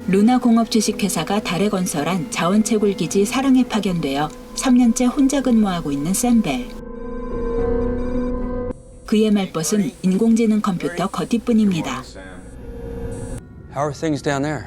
루나 공업 주식회사가 달에 건설한 자원채굴기지 사랑에 파견되어 3년째 혼자 근무하고 있는 샘벨. 그의 말벗은 인공지능 컴퓨터 거티뿐입니다. How are things down there?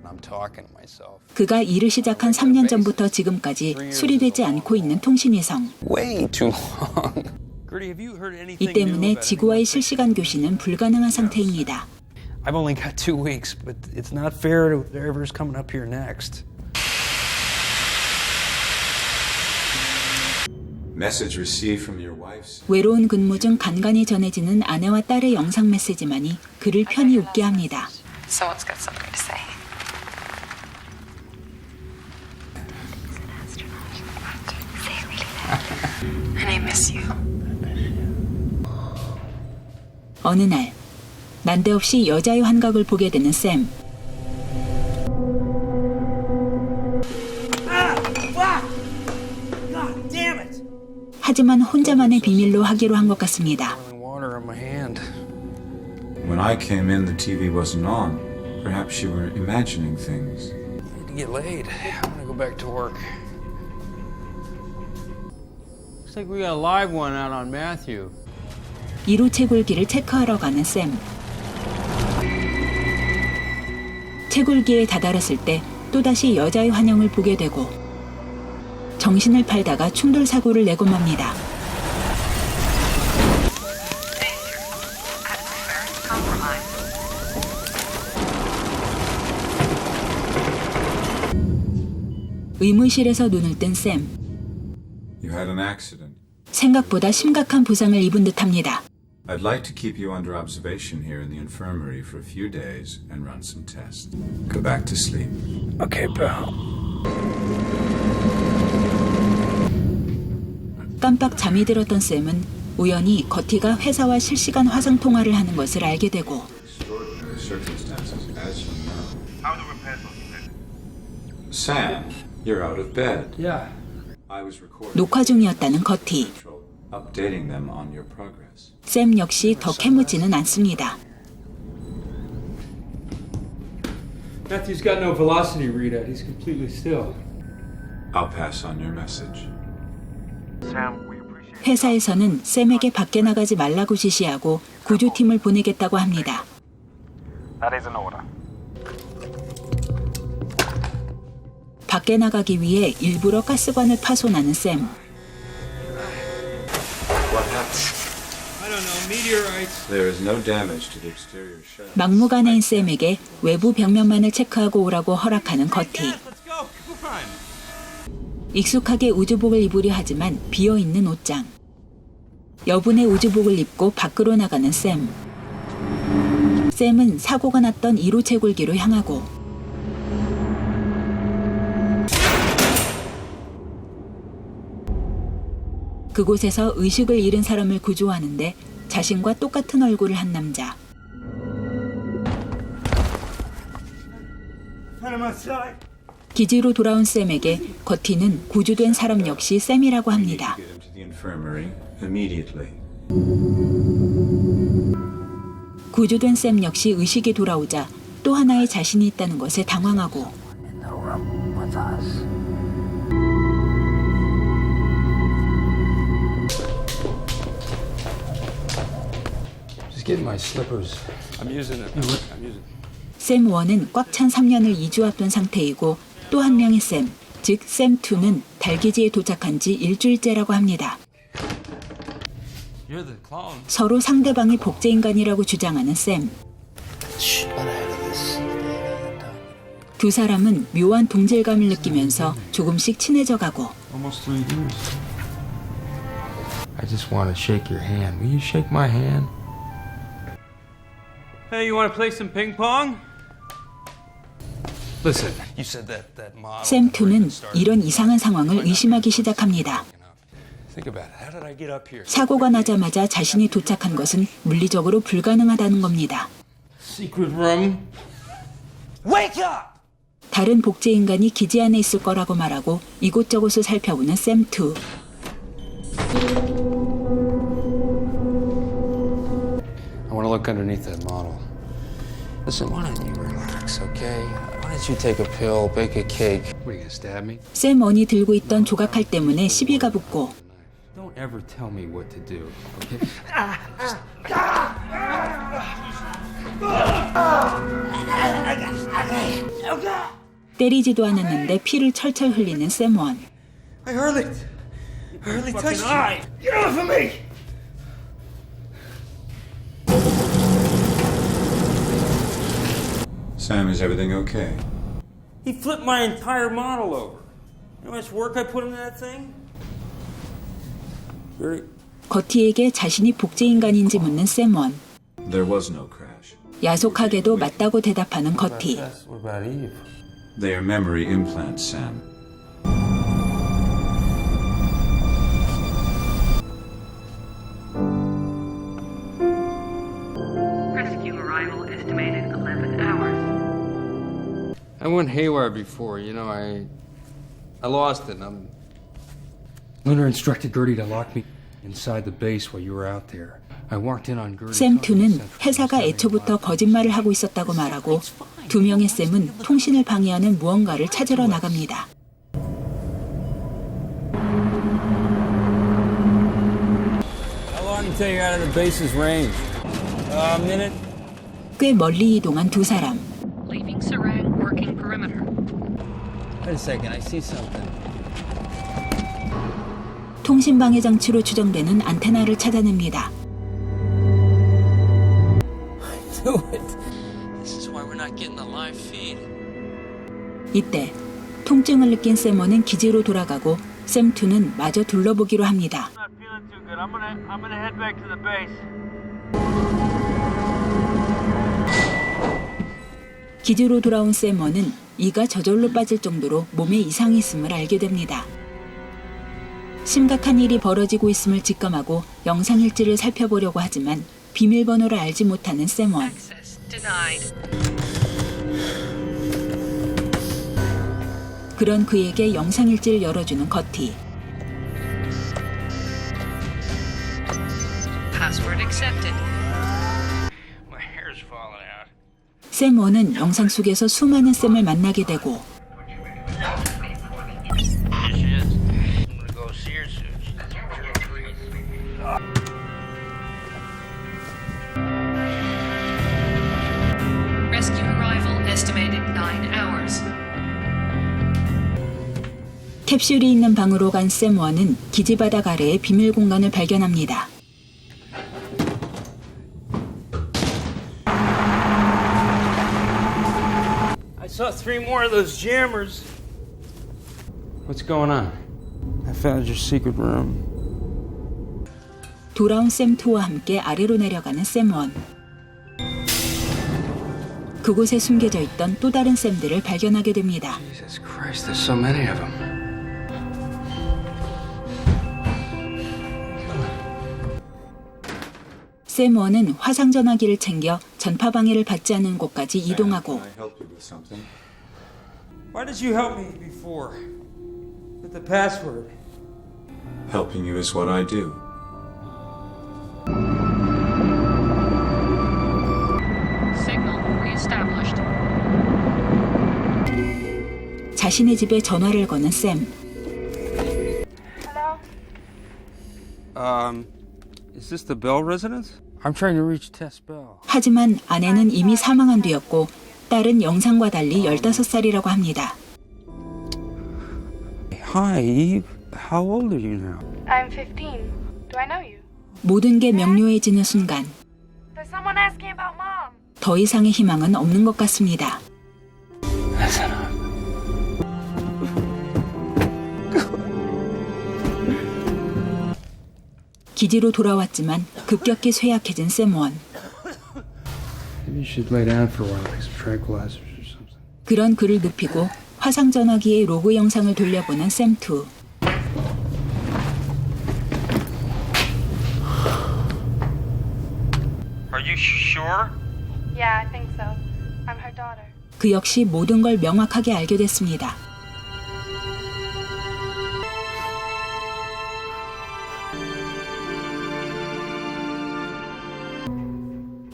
I'm talking to myself. 그가 일을 시작한 3년 전부터 지금까지 수리되지 않고 있는 통신위성. Way too long. Gertie, have you heard anything 이 때문에 new about 지구와의 anyone? 실시간 교신은 불가능한 상태입니다. I've only got 2 weeks, but it's not fair to whoever's coming up here next. Message received from your wife's. 외로운 근무 중 간간히 전해지는 아내와 딸의 영상 메시지만이 그를 편히 웃게 합니다. Someone's got something to say. And I miss you. 어느 날 난데없이 여자의 환각을 보게 되는 샘. 하지만 혼자만의 비밀로 하기로 한 것 같습니다. Boiling water on my hand. When I came in, the TV wasn't on. Perhaps you were imagining things. I need to get laid. I'm gonna go back to work. Looks like we got a live one out on Matthew. 2루 채굴기를 체크하러 가는 샘. 채굴기에 다다랐을 때 또다시 여자의 환영을 보게 되고 정신을 팔다가 충돌 사고를 내고 맙니다. 의무실에서 눈을 뜬 샘. You had an accident. 생각보다 심각한 부상을 입은 듯합니다. I'd like to keep you under observation here in the infirmary for a few days and run some tests. Go back to sleep. Okay, pal. 깜빡 잠이 들었던 샘은 우연히 거티가 회사와 실시간 화상 통화를 하는 것을 알게 되고 Extraordinary circumstances, as you know. How are the repairs looking? Sam, you're out of bed. Yeah. I was recording. 녹화 중이었다는 거티. Updating them on your progress. 샘 역시 더 캐묻지는 않습니다. Matthew's got no velocity readout. He's completely still. I'll pass on your message. 회사에서는 샘에게 밖에 나가지 말라고 지시하고 구조팀을 보내겠다고 합니다. That is an order. 밖에 나가기 위해 일부러 가스관을 파손하는 샘. What happened? I don't know. Meteorites. There is no damage to the exterior shell. 막무가내인 샘에게 외부 벽면만을 체크하고 오라고 허락하는 거티. Let's go. Come on. 익숙하게 우주복을 입으려 하지만 비어있는 옷장. 여분의 우주복을 입고 밖으로 나가는 샘. 샘은 사고가 났던 2루 채굴기로 향하고 그곳에서 의식을 잃은 사람을 구조하는데 자신과 똑같은 얼굴을 한 남자. 기지로 돌아온 샘에게 거티는 구조된 사람 역시 샘이라고 합니다. Get him to the infirmary immediately. 구조된 샘 역시 의식이 돌아오자 또 하나의 자신이 있다는 것에 당황하고 In the room with us. Just getting my slippers. I'm using it. I'm using it. 샘 1은 꽉 찬 3년을 2주 앞둔 상태이고 또 한 명의 샘, 즉 샘 2는 달기지에 도착한 지 일주일째라고 합니다. You're the clone. 서로 상대방이 복제인간이라고 주장하는 샘. 두 사람은 묘한 동질감을 느끼면서 조금씩 친해져 가고 Almost 3 years. I just want to shake your hand. Will you shake my hand? Hey, you want to play some ping pong? Listen, you said that model. 샘 2는 이런 이상한 상황을 의심하기 시작합니다. Think about it. How did I get up here? 사고가 나자마자 자신이 도착한 것은 물리적으로 불가능하다는 겁니다. Secret room. Wake up! 다른 복제인간이 기지 안에 있을 거라고 말하고 이곳저곳을 살펴보는 샘 2. I want to look underneath that model. Listen, why don't you relax, okay? Why don't you take a pill, bake a cake? What, are you gonna stab me? 샘 원이 들고 있던 조각칼 때문에 시비가 붙고 Don't ever tell me what to do, okay? 때리지도 않았는데 피를 철철 흘리는 샘 원. I hardly touched you. Get off of me! Sam, is everything okay? He flipped my entire model over. You know how much work I put into that thing? Very. 거티에게 자신이 복제인간인지 묻는 샘 원. There was no crash. 야속하게도 맞다고 대답하는 거티. What about Eve? They are memory implants, Sam. Rescue arrival estimated 11 hours. I went haywire before, you know, I lost it. Luna instructed Gertie to lock me inside the base while you were out there. I walked in on Gertie. 샘 2는 회사가 애초부터 거짓말을 하고 있었다고 말하고 두 명의 샘은 통신을 방해하는 무언가를 찾으러 나갑니다. How long until you're out of the base's range? A minute? 꽤 멀리 이동한 두 사람. Leaving Sarang working perimeter. Wait a second, I see something. 통신 방해 장치로 추정되는 안테나를 찾아냅니다. Do it. This is why we're not getting the live feed. 이때 통증을 느낀 샘 원은 기지로 돌아가고 샘 2는 마저 둘러보기로 합니다. Not feeling too good. I'm gonna head back to the base. 기지로 돌아온 샘 원은 이가 저절로 빠질 정도로 몸에 이상이 있음을 알게 됩니다. 심각한 일이 벌어지고 있음을 직감하고 영상일지를 살펴보려고 하지만 비밀번호를 알지 못하는 샘 원. Access denied. 그런 그에게 영상일지를 열어주는 거티. Password accepted. My hair's falling out. 샘 원은 영상 속에서 수많은 샘을 만나게 되고 Here she is. I'm gonna go see her soon. Rescue arrival estimated 9 hours. 캡슐이 있는 방으로 간 샘 원은 기지 바닥 아래의 비밀 공간을 발견합니다. I saw 3 more of those jammers. What's going on? I found your secret room. 돌아온 샘 2와 함께 아래로 내려가는 샘 원. 그곳에 숨겨져 있던 또 다른 샘들을 발견하게 됩니다. Jesus Christ, there's so many of them. 샘 원은 화상 전화기를 챙겨 전파 방해를 받지 않는 곳까지 이동하고 Can I help you with something? Why did you help me before? With the password. Helping you is what I do. Signal reestablished. 자신의 집에 전화를 거는 샘. Is this the Bell residence? I'm trying to reach Tess Bell. 하지만 아내는 이미 사망한 뒤였고 딸은 영상과 달리 15살이라고 합니다. Hi, Eve. How old are you now? I'm 15. Do I know you? 모든 게 명료해지는 순간 There's someone asking about mom. 더 이상의 희망은 없는 것 같습니다. That's enough. 기지로 돌아왔지만 급격히 쇠약해진 샘 원. Maybe you should lay down for a while, take some tranquilizers or something. 그런 그를 눕히고 화상 전화기의 로그 영상을 돌려보는 샘 2. Are you sure? Yeah, I think so. I'm her daughter. 그 역시 모든 걸 명확하게 알게 됐습니다.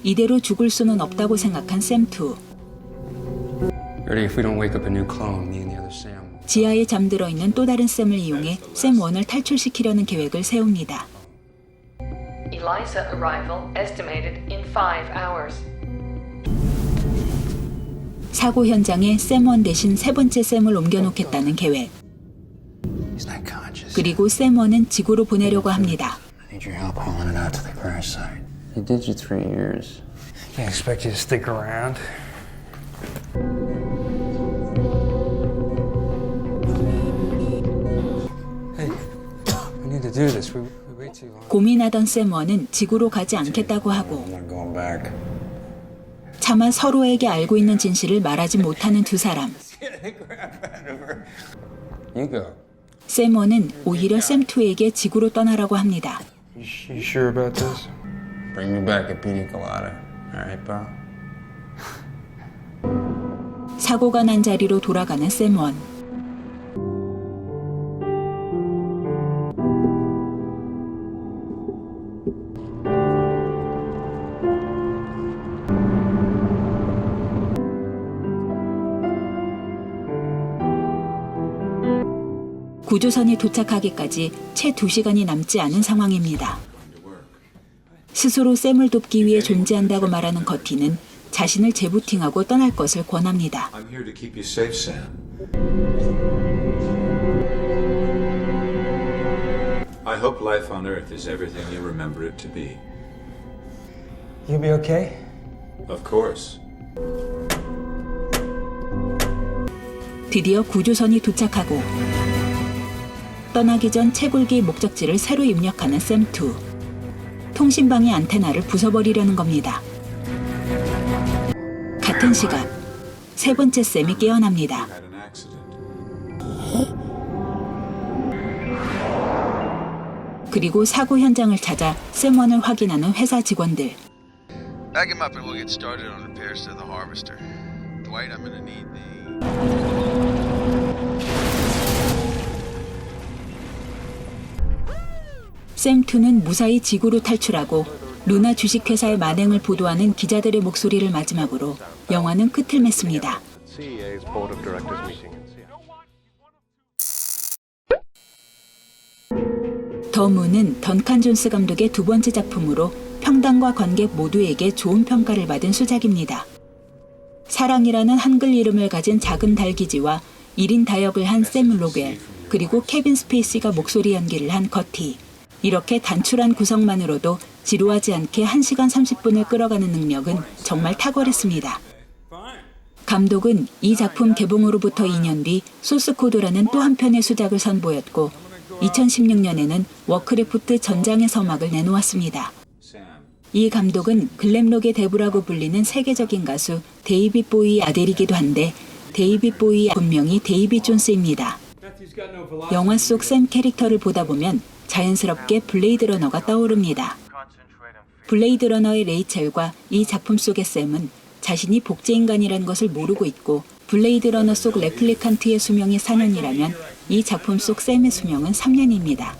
이대로 죽을 수는 없다고 생각한 샘2. Gertie, if we don't wake up a new clone, me and the other Sam. 지하에 잠들어 있는 또 다른 샘을 이용해 샘1을 탈출시키려는 계획을 세웁니다. ELIZA arrival estimated in 5 hours. 사고 현장에 샘1 대신 세 번째 샘을 옮겨놓겠다는 계획. He's not conscious. 그리고 샘1은 지구로 보내려고 합니다. I need your help hauling it out to the crash site. He did you 3 years. Can't expect you to stick around. Hey, we need to do this. We wait too long. 고민하던 샘1은 지구로 가지 않겠다고 하고 I'm not going back. 차마 서로에게 알고 있는 진실을 말하지 못하는 두 사람. You go. 샘1은 오히려 샘2에게 지구로 떠나라고 합니다. You sure about this? Bring me back a pina colada. All right, pal? 사고가 난 자리로 돌아가는 샘1. 구조선이 도착하기까지 채 2시간이 남지 않은 상황입니다. 스스로 샘을 돕기 위해 존재한다고 말하는 거티는 자신을 재부팅하고 떠날 것을 권합니다. I'm here to keep you safe, Sam. I hope life on Earth is everything you remember it to be. You be okay? Of course. 드디어 구조선이 도착하고 떠나기 전 채굴기 목적지를 새로 입력하는 샘2. 통신방의 안테나를 부숴버리려는 겁니다. 같은 시각 세 번째 샘이 깨어납니다. Had an accident. 그리고 사고 현장을 찾아 샘1을 확인하는 회사 직원들. Back him up and we'll get started on repairs to the harvester. Dwight, I'm gonna need the... 샘2는 무사히 지구로 탈출하고 루나 주식회사의 만행을 보도하는 기자들의 목소리를 마지막으로 영화는 끝을 맺습니다. CEA's board of directors meeting in Seattle. 더 문은 던칸 존스 감독의 두 번째 작품으로 평단과 관객 모두에게 좋은 평가를 받은 수작입니다. 사랑이라는 한글 이름을 가진 작은 달기지와 1인 다역을 한 샘 로겔, 그리고 케빈 스페이시가 목소리 연기를 한 거티. 이렇게 단출한 구성만으로도 지루하지 않게 1시간 30분을 끌어가는 능력은 정말 탁월했습니다. 감독은 이 작품 개봉으로부터 2년 뒤 소스코드라는 또 한편의 수작을 선보였고 2016년에는 워크래프트 전장의 서막을 내놓았습니다. 이 감독은 글램록의 대부라고 불리는 세계적인 가수 데이빗 보이의 아들이기도 한데 데이빗 보이의 본명이 데이빗 존스입니다. 영화 속 샘 캐릭터를 보다 보면 자연스럽게 블레이드 러너가 떠오릅니다. 블레이드 러너의 레이첼과 이 작품 속의 샘은 자신이 복제인간이라는 것을 모르고 있고 블레이드 러너 속 레플리칸트의 수명이 4년이라면 이 작품 속 샘의 수명은 3년입니다.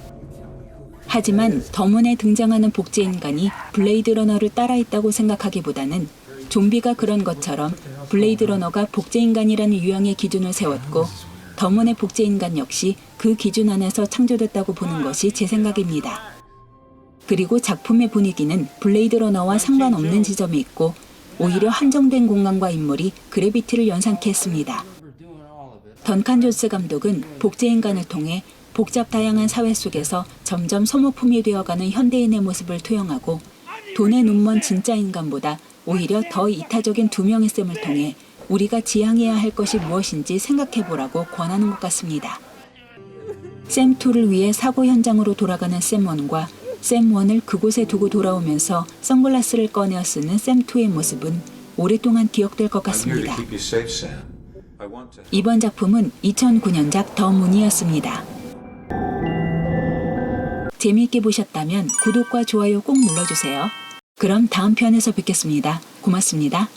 하지만 더문에 등장하는 복제인간이 블레이드 러너를 따라했다고 생각하기보다는 좀비가 그런 것처럼 블레이드 러너가 복제인간이라는 유형의 기준을 세웠고 더문의 복제인간 역시 그 기준 안에서 창조됐다고 보는 것이 제 생각입니다. 그리고 작품의 분위기는 블레이드 러너와 상관없는 지점이 있고 오히려 한정된 공간과 인물이 그래비티를 연상케 했습니다. 던칸 존스 감독은 복제인간을 통해 복잡 다양한 사회 속에서 점점 소모품이 되어가는 현대인의 모습을 투영하고 돈에 눈먼 진짜 인간보다 오히려 더 이타적인 두 명의 샘을 통해 우리가 지향해야 할 것이 무엇인지 생각해보라고 권하는 것 같습니다. 샘2를 위해 사고 현장으로 돌아가는 샘1과 샘1을 그곳에 두고 돌아오면서 선글라스를 꺼내어 쓰는 샘2의 모습은 오랫동안 기억될 것 같습니다. 이번 작품은 2009년작 더 문이었습니다. 재미있게 보셨다면 구독과 좋아요 꼭 눌러주세요. 그럼 다음 편에서 뵙겠습니다. 고맙습니다.